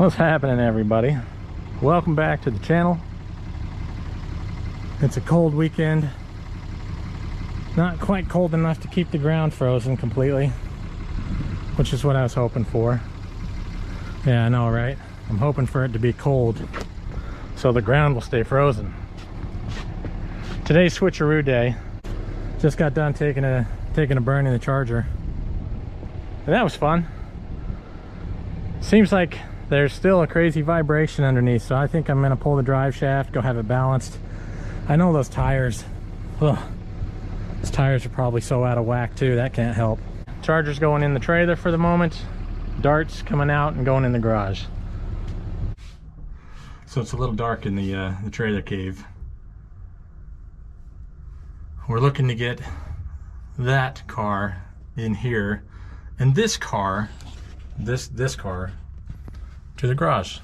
What's happening, everybody? Welcome back to the channel. It's a cold weekend. Not quite cold enough to keep the ground frozen completely, which is what I was hoping for. Yeah, I know, right? I'm hoping for it to be cold so the ground will stay frozen. Today's switcheroo day. Just got done taking a burn in the charger. And that was fun. Seems like there's still a crazy vibration underneath, so I think I'm gonna pull the drive shaft, go have it balanced. I know those tires, ugh, those tires are probably so out of whack too, that can't help. Charger's going in the trailer for the moment. Darts coming out and going in the garage. So it's a little dark in the trailer cave. We're looking to get that car in here and this car, this car, to the garage.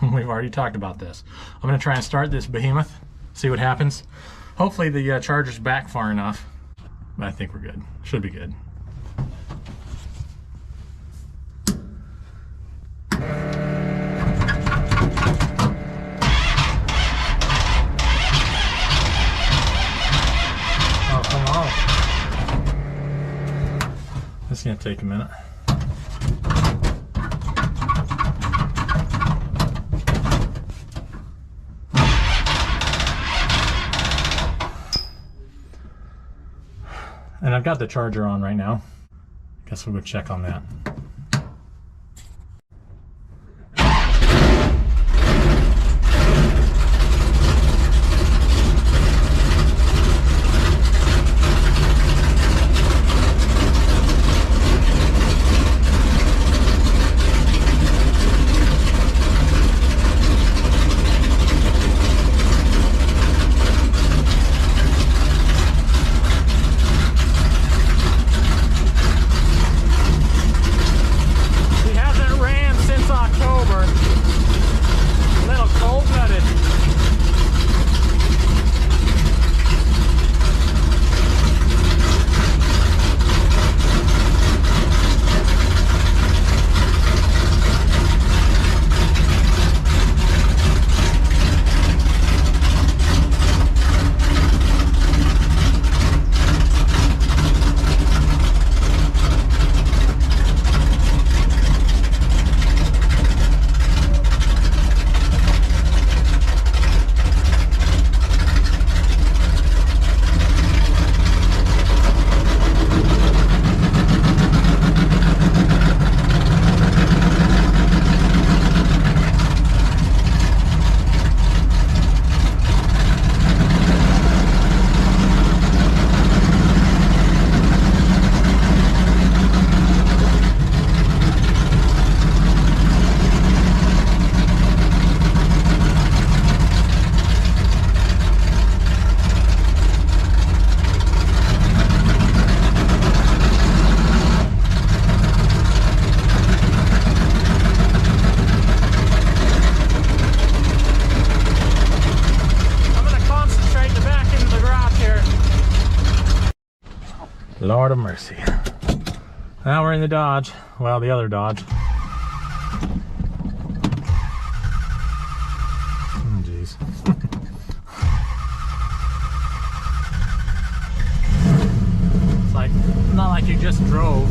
We've already talked about this. I'm gonna try and start this behemoth, see what happens. Hopefully the charger's back far enough. I think we're good. Should be good. Oh, come on. This is gonna take a minute. And I've got the charger on right now. Guess we'll go check on that. Lord of mercy. Now we're in the Dodge. Well, the other Dodge. Oh, jeez. It's like, not like you just drove.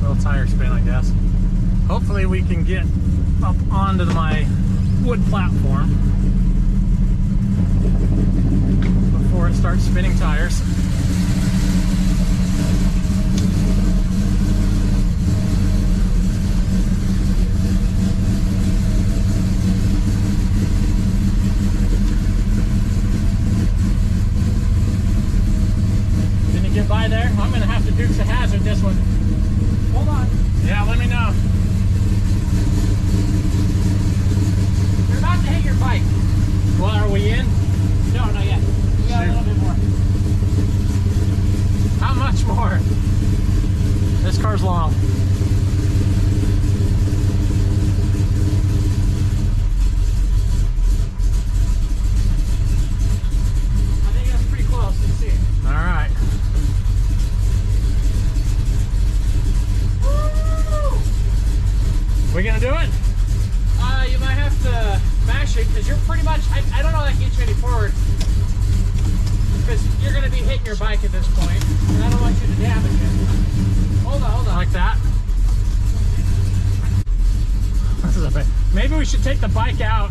Little tire spin, I guess. Hopefully we can get up onto my wood platform before it starts spinning tires. Can you get by there? I'm gonna have to Dukes of Hazzard this one. Hold on. Yeah, let me know. You're about to hit your bike. Well, are we in? No, not yet. We got a little bit more. How much more? This car's long. We gonna do it? You might have to mash it because you're pretty much, I don't know that gets you any forward. Because you're going to be hitting your bike at this point, and I don't want you to damage it. Hold on. Like that? This is a bit. Maybe we should take the bike out.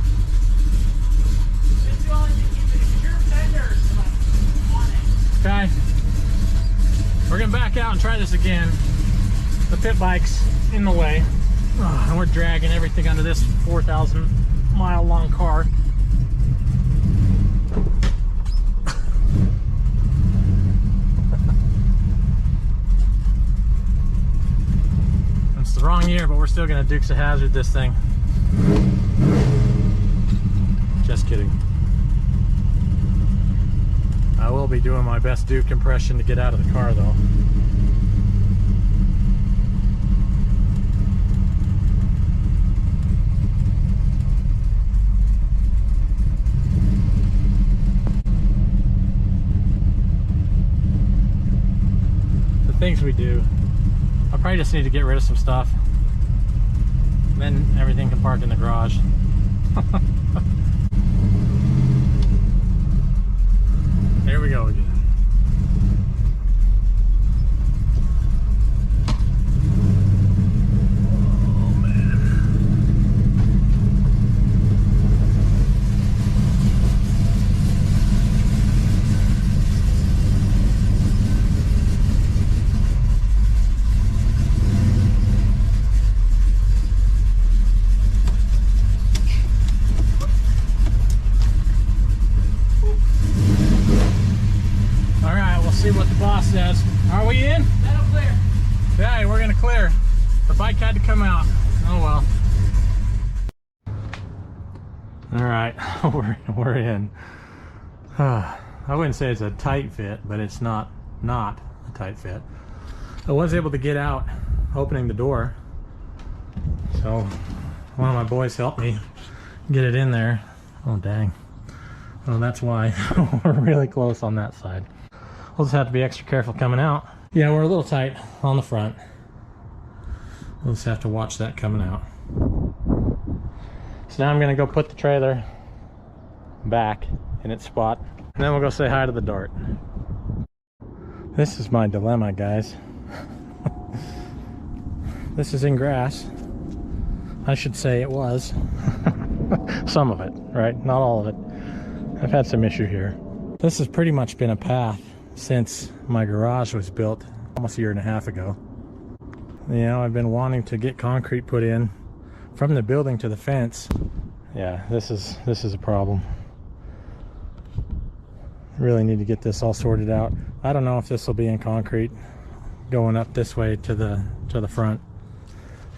It's the only thing keeping it, because your fender's on it. Okay. We're going to back out and try this again. The pit bike's in the way. And we're dragging everything under this 4,000 mile long car. It's the wrong year, but we're still gonna Dukes of Hazzard this thing. Just kidding. I will be doing my best Duke impression to get out of the car though. Things we do. I probably just need to get rid of some stuff. Then everything can park in the garage. There we go again. See what the boss says. Are we in? That'll clear. Yeah, we're gonna clear. The bike had to come out. Oh well. All right, we're in. I wouldn't say it's a tight fit, but it's not a tight fit. I was able to get out opening the door, so one of my boys helped me get it in there. Oh dang. Well, that's why we're really close on that side. We'll just have to be extra careful coming out. Yeah, we're a little tight on the front. We'll just have to watch that coming out. So now I'm gonna go put the trailer back in its spot, and then we'll go say hi to the Dart. This is my dilemma, guys. This is in grass. I should say it was. Some of it, right? Not all of it. I've had some issue here. This has pretty much been a path since my garage was built almost a year and a half ago. You know, I've been wanting to get concrete put in from the building to the fence. Yeah, this is a problem. Really need to get this all sorted out. I don't know if this will be in concrete going up this way to the front.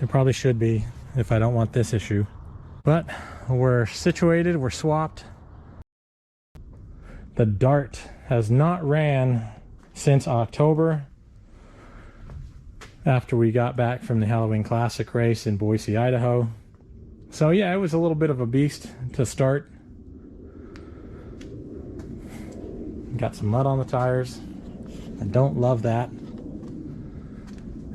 It probably should be if I don't want this issue. But we're situated, we're swapped. The Dart has not ran since October, after we got back from the Halloween Classic race in Boise, Idaho. So yeah, it was a little bit of a beast to start. Got some mud on the tires. I don't love that.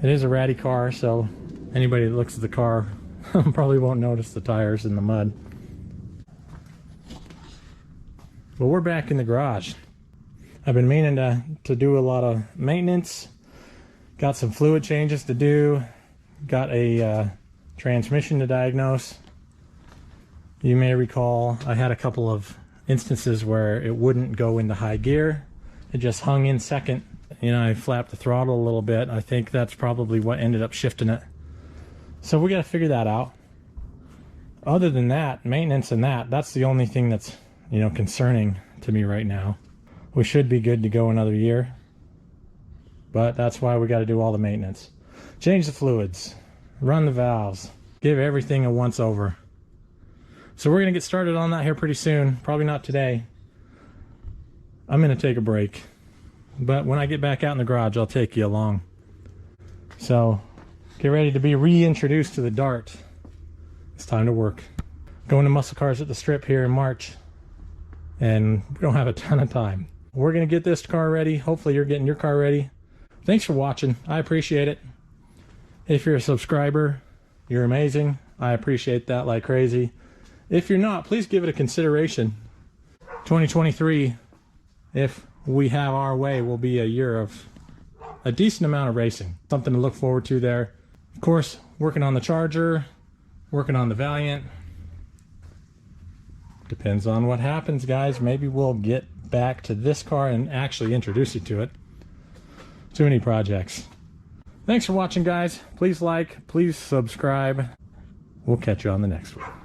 It is a ratty car, so anybody that looks at the car probably won't notice the tires in the mud. But we're back in the garage. I've been meaning to do a lot of maintenance. Got some fluid changes to do. Got a transmission to diagnose. You may recall I had a couple of instances where it wouldn't go into high gear. It just hung in second. You know, I flapped the throttle a little bit. I think that's probably what ended up shifting it. So we got to figure that out. Other than that, maintenance and that's the only thing that's, you know, concerning to me right now. We should be good to go another year, but that's why we got to do all the maintenance. Change the fluids, run the valves, give everything a once over. So we're going to get started on that here pretty soon. Probably not today. I'm going to take a break, but when I get back out in the garage, I'll take you along. So get ready to be reintroduced to the Dart. It's time to work. Going to muscle cars at the strip here in March, and we don't have a ton of time. We're going to get this car ready. Hopefully you're getting your car ready. Thanks for watching. I appreciate it. If you're a subscriber, you're amazing. I appreciate that like crazy. If you're not, please give it a consideration. 2023, if we have our way, will be a year of a decent amount of racing. Something to look forward to there. Of course, working on the Charger, working on the Valiant. Depends on what happens, guys. Maybe we'll get back to this car and actually introduce you to it. Too many projects. Thanks for watching, guys. Please like, please subscribe. We'll catch you on the next one.